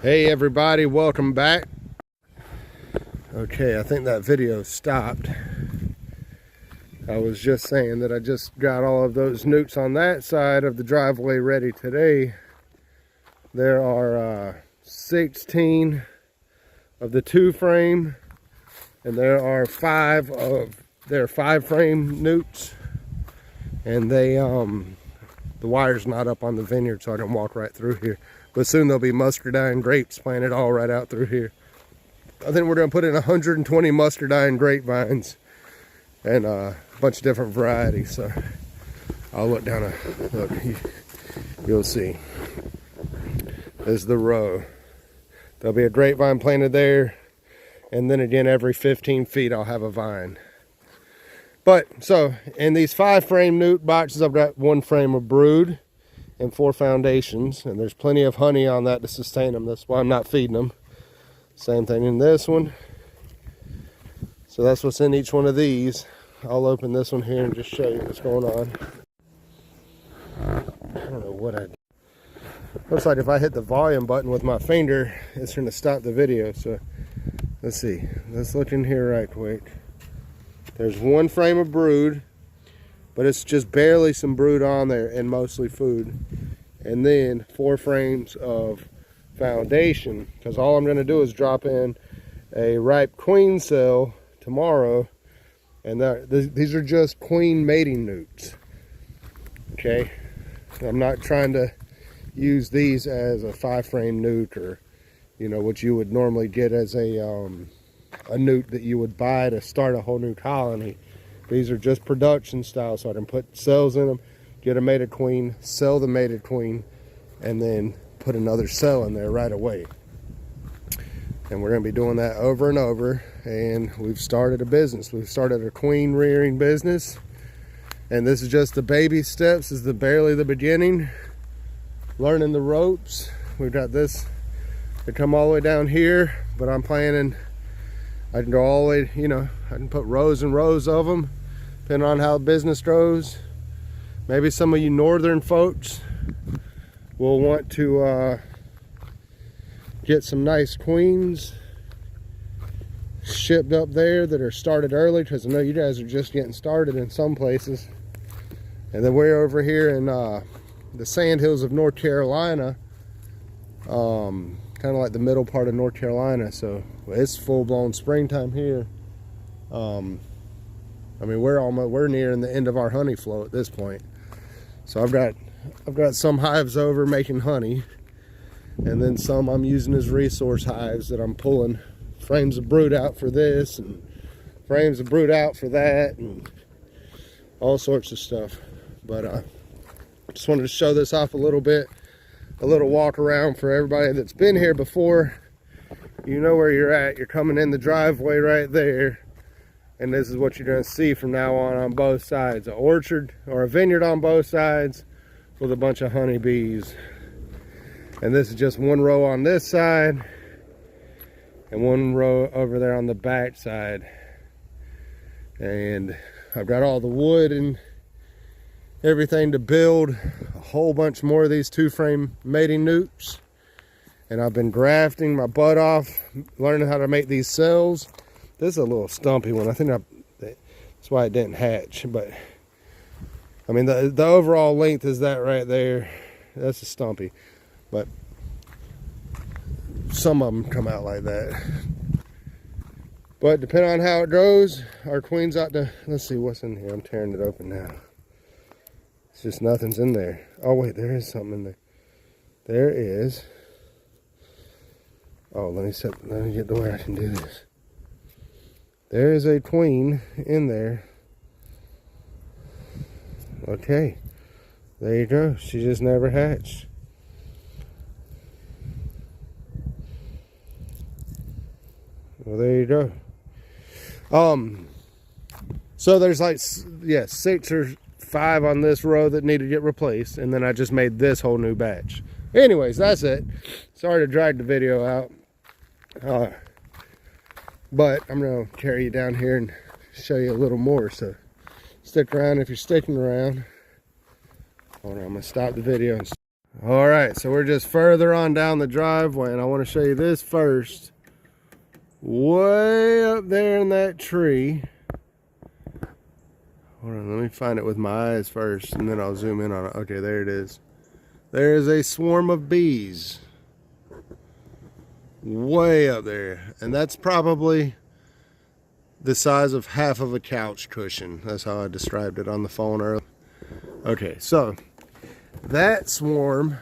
Hey everybody, welcome back. Okay, I think that video stopped. I was just saying that I just got all of those newts on that side of the driveway ready today. There are 16 of the 2-frame, and there are 5 frame newts, and they the wire's not up on the vineyard, so I can walk right through here. But soon there'll be muscadine grapes planted all right out through here. I think we're going to put in 120 muscadine grapevines and a bunch of different varieties. So I'll look down look, you'll see. There's the row. There'll be a grapevine planted there, and then again every 15 feet I'll have a vine. But so in these 5-frame newt boxes, I've got 1 frame of brood and 4 foundations, and there's plenty of honey on that to sustain them. That's why I'm not feeding them. Same thing in this one. So that's what's in each one of these. I'll open this one here and just show you what's going on. I don't know what I did. Looks like if I hit the volume button with my finger, it's going to stop the video. So let's see. Let's look in here right quick. There's 1 frame of brood, but it's just barely some brood on there and mostly food. And then 4 frames of foundation, because all I'm going to do is drop in a ripe queen cell tomorrow, and these are just queen mating newts. Okay, I'm not trying to use these as a 5-frame newt, or you know what you would normally get as a newt that you would buy to start a whole new colony. These are just production style, so I can put cells in them, get a mated queen, sell the mated queen, and then put another cell in there right away. And we're going to be doing that over and over. And we've started a business. We've started a queen rearing business, and this is just the baby steps. This is barely the beginning. Learning the ropes. We've got this to come all the way down here, but I'm planning I can go all the way, you know, I can put rows and rows of them, depending on how the business goes. Maybe some of you northern folks will want to get some nice queens shipped up there that are started early, because I know you guys are just getting started in some places. And then we're over here in the Sandhills of North Carolina, kind of like the middle part of North Carolina, so it's full-blown springtime here. I mean, we're nearing the end of our honey flow at this point. So I've got some hives over making honey, and then some I'm using as resource hives that I'm pulling frames of brood out for this and frames of brood out for that and all sorts of stuff. But just wanted to show this off a little bit, a little walk around for everybody that's been here before. You know where you're at. You're coming in the driveway right there, and this is what you're going to see from now on both sides. An orchard or a vineyard on both sides with a bunch of honeybees. And this is just 1 row on this side and 1 row over there on the back side. And I've got all the wood and everything to build a whole bunch more of these 2-frame mating newts. And I've been grafting my butt off, learning how to make these cells. This is a little stumpy one. I think that's why it didn't hatch. But I mean, the overall length is that right there. That's a stumpy. But some of them come out like that. But depending on how it goes, our queen's out to, let's see what's in here. I'm tearing it open now. It's just nothing's in there. Oh wait, there is something in there. There is. Oh, let me get to where I can do this. There is a queen in there. Okay, there you go. She just never hatched. Well, there you go. So there's like, yeah, 6 or 5 on this row that need to get replaced, and then I just made this whole new batch. Anyways, that's it. Sorry to drag the video out. But I'm going to carry you down here and show you a little more. So stick around if you're sticking around. Hold on, I'm going to stop the video. All right, so we're just further on down the driveway, and I want to show you this first. Way up there in that tree. Hold on, let me find it with my eyes first, and then I'll zoom in on it. Okay, there it is. There is a swarm of bees. Way up there. And that's probably the size of half of a couch cushion. That's how I described it on the phone earlier. Okay, so that swarm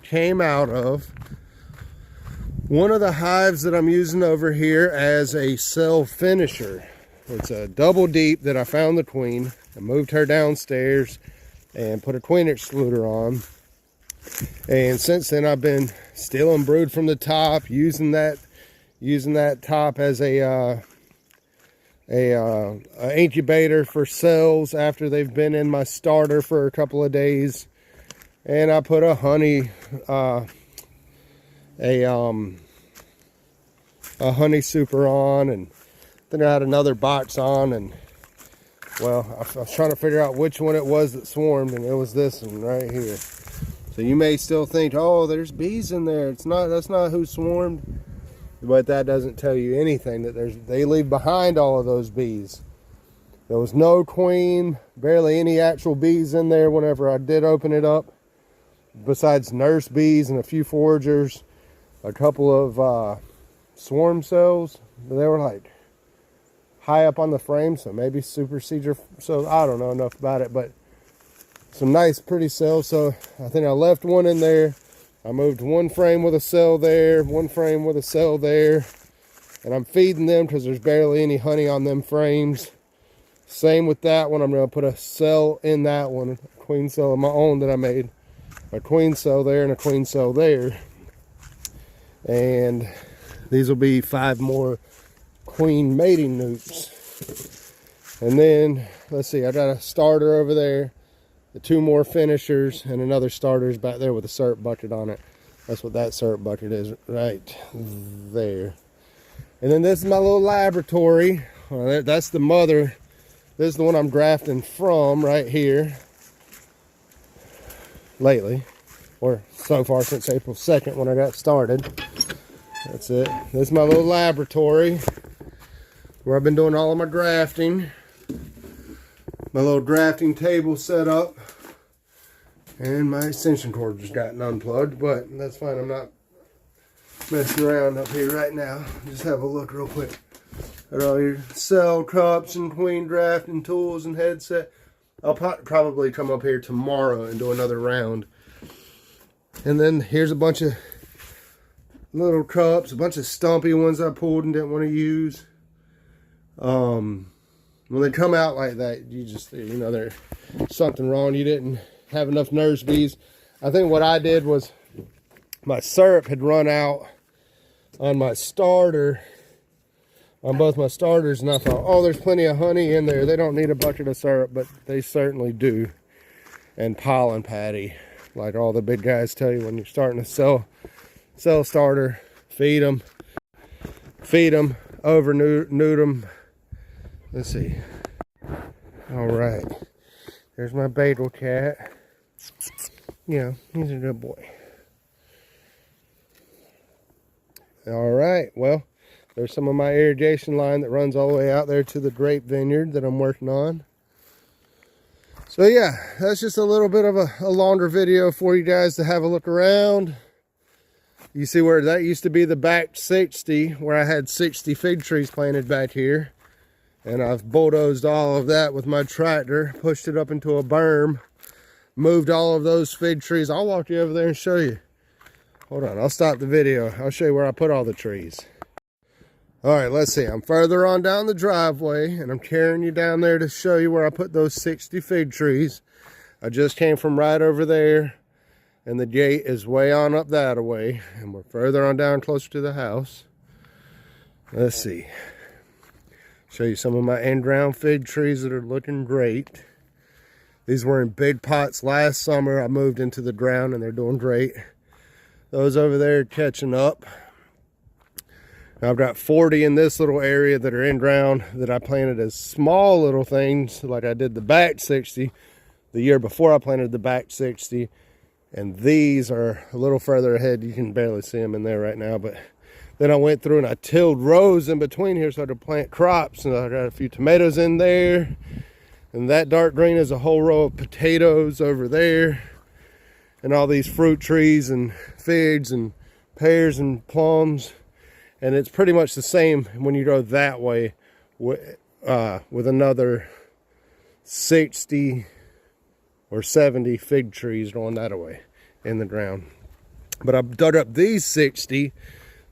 came out of one of the hives that I'm using over here as a cell finisher. It's a double deep that I found the queen. I moved her downstairs and put a queen excluder on. And since then I've been stealing brood from the top, using that top as a incubator for cells after they've been in my starter for a couple of days. And I put a honey super on, and then I had another box on, and well, I was trying to figure out which one it was that swarmed, and it was this one right here. So you may still think, oh, there's bees in there. That's not who swarmed. But that doesn't tell you anything, that they leave behind all of those bees. There was no queen, barely any actual bees in there whenever I did open it up, besides nurse bees and a few foragers, a couple of swarm cells. They were like high up on the frame, so maybe super seeder cells. I don't know enough about it, but some nice pretty cells. So I think I left one in there. I moved one frame with a cell there, one frame with a cell there, and I'm feeding them because there's barely any honey on them frames. Same with that one. I'm going to put a cell in that one, a queen cell of my own that I made. A queen cell there and a queen cell there. And these will be 5 more queen mating nukes. And then, let's see, I got a starter over there, the 2 more finishers, and another starter's back there with a syrup bucket on it. That's what that syrup bucket is right there. And then this is my little laboratory. That's the mother. This is the one I'm grafting from right here. Lately, or so far since April 2nd when I got started. That's it. This is my little laboratory where I've been doing all of my grafting. My little grafting table set up, and my extension cord just gotten unplugged, but that's fine. I'm not messing around up here right now. Just have a look real quick at all your cell cups and queen drafting tools and headset. I'll probably come up here tomorrow and do another round. And then here's a bunch of little cups, a bunch of stumpy ones I pulled and didn't want to use. When they come out like that, you know, there's something wrong. You didn't have enough nurse bees. I think what I did was my syrup had run out on my starter, on both my starters, and I thought, oh, there's plenty of honey in there. They don't need a bucket of syrup, but they certainly do. And pollen patty, like all the big guys tell you when you're starting a cell starter, feed them, over nude them. Let's see. All right, there's my Betel cat. Yeah, he's a good boy. All right, well, there's some of my irrigation line that runs all the way out there to the grape vineyard that I'm working on. So yeah, that's just a little bit of a longer video for you guys to have a look around. You see where that used to be the back 60, where I had 60 fig trees planted back here. And I've bulldozed all of that with my tractor, pushed it up into a berm, moved all of those fig trees. I'll walk you over there and show you. Hold on, I'll stop the video. I'll show you where I put all the trees. All right, let's see. I'm further on down the driveway, and I'm carrying you down there to show you where I put those 60 fig trees. I just came from right over there, and the gate is way on up that way, and we're further on down closer to the house. Let's see. Show you some of my in-ground fig trees that are looking great. These were in big pots last summer. I moved into the ground and they're doing great. Those over there are catching up. Now I've got 40 in this little area that are in ground that I planted as small little things, like I did the back 60 the year before I planted the back 60. And these are a little further ahead. You can barely see them in there right now, but then I went through and I tilled rows in between here so I could plant crops. And I got a few tomatoes in there. And that dark green is a whole row of potatoes over there. And all these fruit trees and figs and pears and plums. And it's pretty much the same when you go that way with another 60 or 70 fig trees going that way in the ground. But I dug up these 60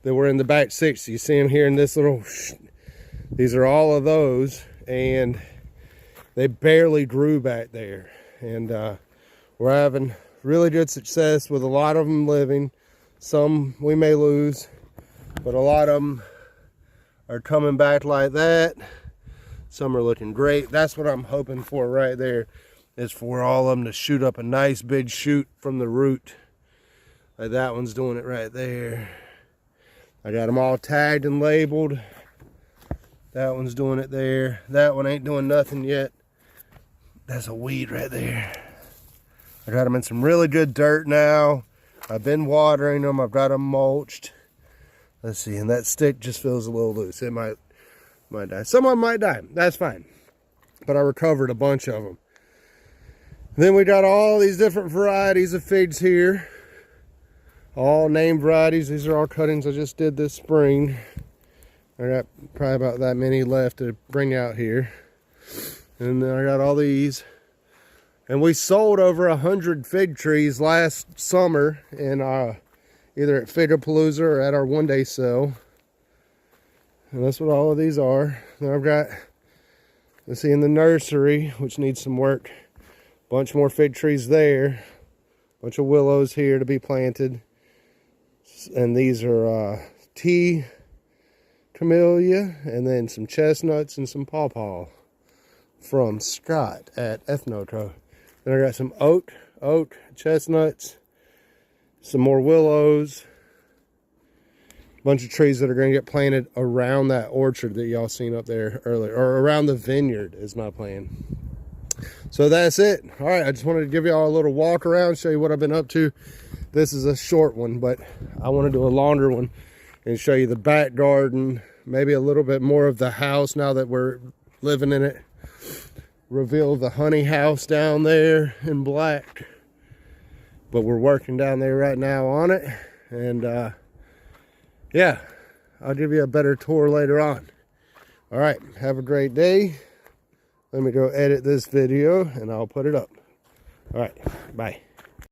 that were in the back 60. You see them here in this little, these are all of those, and they barely grew back there. And we're having really good success with a lot of them living. Some we may lose, but a lot of them are coming back like that. Some are looking great. That's what I'm hoping for right there, is for all of them to shoot up a nice big shoot from the root. Like that one's doing it right there. I got them all tagged and labeled. That one's doing it there. That one ain't doing nothing yet. That's a weed right there. I got them in some really good dirt now. I've been watering them. I've got them mulched. Let's see, and that stick just feels a little loose. It might die. Some of them might die. That's fine. But I recovered a bunch of them. Then we got all these different varieties of figs here. All named varieties. These are all cuttings I just did this spring. I got probably about that many left to bring out here. And then I got all these. And we sold over 100 fig trees last summer in either at Figapalooza or at our one-day sale. And that's what all of these are. Then I've got, let's see, in the nursery, which needs some work, a bunch more fig trees there. A bunch of willows here to be planted. And these are tea camellia, and then some chestnuts and some pawpaw from Scott at Ethnoco. Then I got some oak, chestnuts, some more willows, a bunch of trees that are going to get planted around that orchard that y'all seen up there earlier, or around the vineyard is my plan. So that's it. All right, I just wanted to give y'all a little walk around, show you what I've been up to. This is a short one, but I want to do a longer one and show you the back garden, maybe a little bit more of the house now that we're living in it. Reveal the honey house down there in black, but we're working down there right now on it. And yeah, I'll give you a better tour later on. All right, have a great day. Let me go edit this video and I'll put it up. All right, bye.